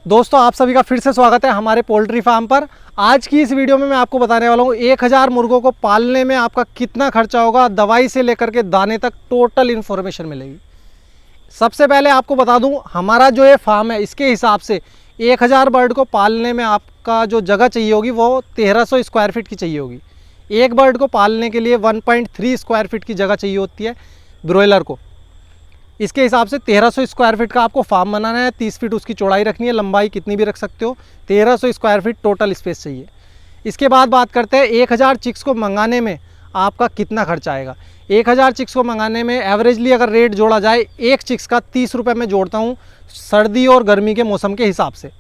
दोस्तों आप सभी का फिर से स्वागत है हमारे पोल्ट्री फार्म पर। आज की इस वीडियो में मैं आपको बताने वाला हूँ 1000 मुर्गों को पालने में आपका कितना खर्चा होगा, दवाई से लेकर के दाने तक टोटल इन्फॉर्मेशन मिलेगी। सबसे पहले आपको बता दूं, हमारा जो ये फार्म है इसके हिसाब से 1000 बर्ड को पालने में आपका जो जगह चाहिए होगी वो 1300 स्क्वायर फीट की चाहिए होगी। एक बर्ड को पालने के लिए 1.3 स्क्वायर फीट की जगह चाहिए होती है ब्रॉयलर को। इसके हिसाब से 1300 स्क्वायर फीट का आपको फार्म बनाना है। 30 फीट उसकी चौड़ाई रखनी है, लंबाई कितनी भी रख सकते हो। 1300 स्क्वायर फीट टोटल स्पेस चाहिए। इसके बाद बात करते हैं 1000 चिक्स को मंगाने में आपका कितना खर्चा आएगा। 1000 चिक्स को मंगाने में एवरेजली अगर रेट जोड़ा जाए, एक चिक्स का 30 रुपये में जोड़ता हूँ सर्दी और गर्मी के मौसम के हिसाब से,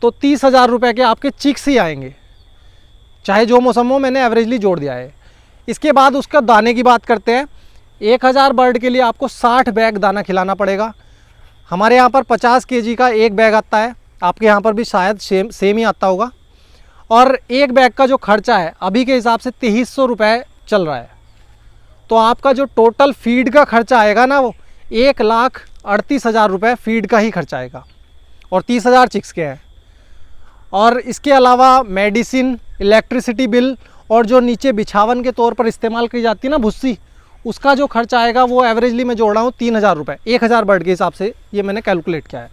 तो 30,000 रुपये के आपके चिक्स ही आएंगे, चाहे जो मौसम हो। मैंने एवरेजली जोड़ दिया है। इसके बाद उसका दाने की बात करते हैं। 1000 बर्ड के लिए आपको 60 बैग दाना खिलाना पड़ेगा। हमारे यहाँ पर 50 केजी का एक बैग आता है, आपके यहाँ पर भी शायद सेम ही आता होगा। और एक बैग का जो खर्चा है अभी के हिसाब से 2300 रुपये चल रहा है। तो आपका जो टोटल फीड का खर्चा आएगा ना, वो 1,38,000 रुपये फीड का ही खर्चा आएगा, और 30,000 चिक्स के हैं। और इसके अलावा मेडिसिन, इलेक्ट्रिसिटी बिल और जो नीचे बिछावन के तौर पर इस्तेमाल की जाती है ना भुस्सी, उसका जो खर्चा आएगा वो एवरेजली मैं जोड़ रहा हूँ 3000 रुपये। 1000 बर्ड के हिसाब से ये मैंने कैलकुलेट किया है।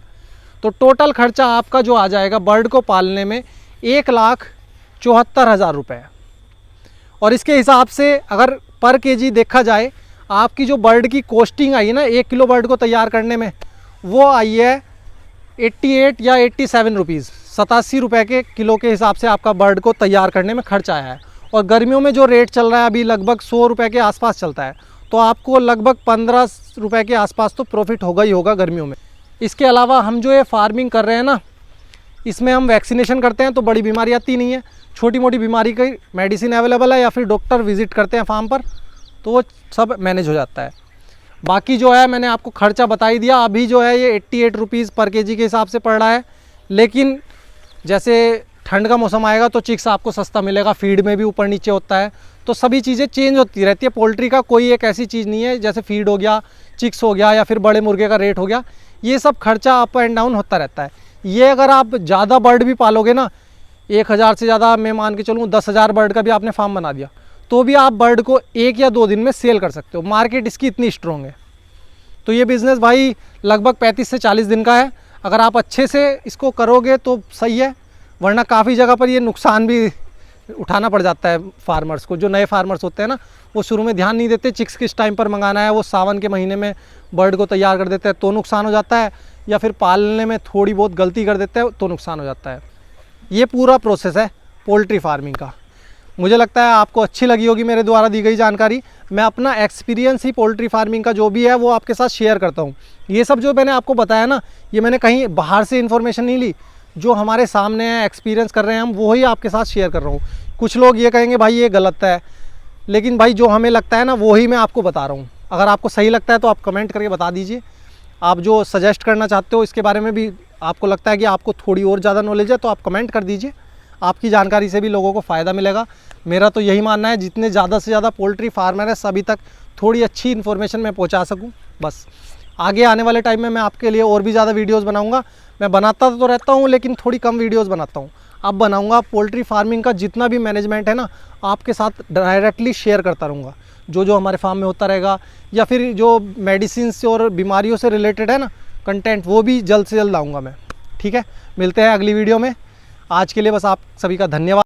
तो टोटल खर्चा आपका जो आ जाएगा बर्ड को पालने में 1,74,000 रुपये। और इसके हिसाब से अगर पर केजी देखा जाए, आपकी जो बर्ड की कॉस्टिंग आई है ना 1 किलो बर्ड को तैयार करने में, वो आई है 88 या 87 रुपीज़, 87 रुपये के किलो के हिसाब से आपका बर्ड को तैयार करने में खर्च आया है। और गर्मियों में जो रेट चल रहा है अभी लगभग 100 रुपये के आसपास चलता है, तो आपको लगभग 15 रुपये के आसपास तो प्रॉफिट होगा ही होगा गर्मियों में। इसके अलावा हम जो ये फार्मिंग कर रहे हैं ना, इसमें हम वैक्सीनेशन करते हैं तो बड़ी बीमारी आती नहीं है। छोटी मोटी बीमारी की मेडिसिन अवेलेबल है, या फिर डॉक्टर विजिट करते हैं फार्म पर, तो वो सब मैनेज हो जाता है। बाकी जो है मैंने आपको खर्चा बता ही दिया। अभी जो है ये 88 रुपीज़ पर केजी के हिसाब से पड़ रहा है, लेकिन जैसे ठंड का मौसम आएगा तो चिक्स आपको सस्ता मिलेगा, फीड में भी ऊपर नीचे होता है, तो सभी चीज़ें चेंज होती रहती है। पोल्ट्री का कोई एक ऐसी चीज़ नहीं है, जैसे फीड हो गया, चिक्स हो गया, या फिर बड़े मुर्गे का रेट हो गया, ये सब खर्चा अप एंड डाउन होता रहता है। ये अगर आप ज़्यादा बर्ड भी पालोगे ना, 1000 से ज़्यादा मैं मान के चलूँ 10,000 बर्ड का भी आपने फार्म बना दिया, तो भी आप बर्ड को 1 या 2 दिन में सेल कर सकते हो। मार्केट इसकी इतनी स्ट्रॉन्ग है। तो ये बिज़नेस भाई लगभग 35 से 40 दिन का है। अगर आप अच्छे से इसको करोगे तो सही है, वरना काफ़ी जगह पर ये नुकसान भी उठाना पड़ जाता है फार्मर्स को। जो नए फार्मर्स होते हैं ना, वो शुरू में ध्यान नहीं देते चिक्स किस टाइम पर मंगाना है, वो सावन के महीने में बर्ड को तैयार कर देते हैं तो नुकसान हो जाता है, या फिर पालने में थोड़ी बहुत गलती कर देते हैं तो नुकसान हो जाता है। ये पूरा प्रोसेस है पोल्ट्री फार्मिंग का। मुझे लगता है आपको अच्छी लगी होगी मेरे द्वारा दी गई जानकारी। मैं अपना एक्सपीरियंस ही पोल्ट्री फार्मिंग का जो भी है वो आपके साथ शेयर करता हूँ। ये सब जो मैंने आपको बताया ना, ये मैंने कहीं बाहर से इन्फॉर्मेशन नहीं ली, जो हमारे सामने है, एक्सपीरियंस कर रहे हैं हम, वो ही आपके साथ शेयर कर रहा हूँ। कुछ लोग ये कहेंगे भाई ये गलत है, लेकिन भाई जो हमें लगता है ना वो ही मैं आपको बता रहा हूँ। अगर आपको सही लगता है तो आप कमेंट करके बता दीजिए। आप जो सजेस्ट करना चाहते हो इसके बारे में भी, आपको लगता है कि आपको थोड़ी और ज़्यादा नॉलेज है, तो आप कमेंट कर दीजिए। आपकी जानकारी से भी लोगों को फ़ायदा मिलेगा। मेरा तो यही मानना है, जितने ज़्यादा से ज़्यादा पोल्ट्री फार्मर है सभी तक थोड़ी अच्छी इन्फॉर्मेशन मैं पहुँचा सकूँ। बस आगे आने वाले टाइम में मैं आपके लिए और भी ज़्यादा वीडियोज़ बनाऊँगा। मैं बनाता तो रहता हूँ, लेकिन थोड़ी कम वीडियोज़ बनाता हूँ। अब बनाऊँगा पोल्ट्री फार्मिंग का जितना भी मैनेजमेंट है ना, आपके साथ डायरेक्टली शेयर करता रहूँगा। जो जो हमारे फार्म में होता रहेगा, या फिर जो मेडिसिन से और बीमारियों से रिलेटेड है ना कंटेंट, वो भी जल्द से जल्द लाऊँगा मैं। ठीक है, मिलते हैं अगली वीडियो में। आज के लिए बस आप सभी का धन्यवाद।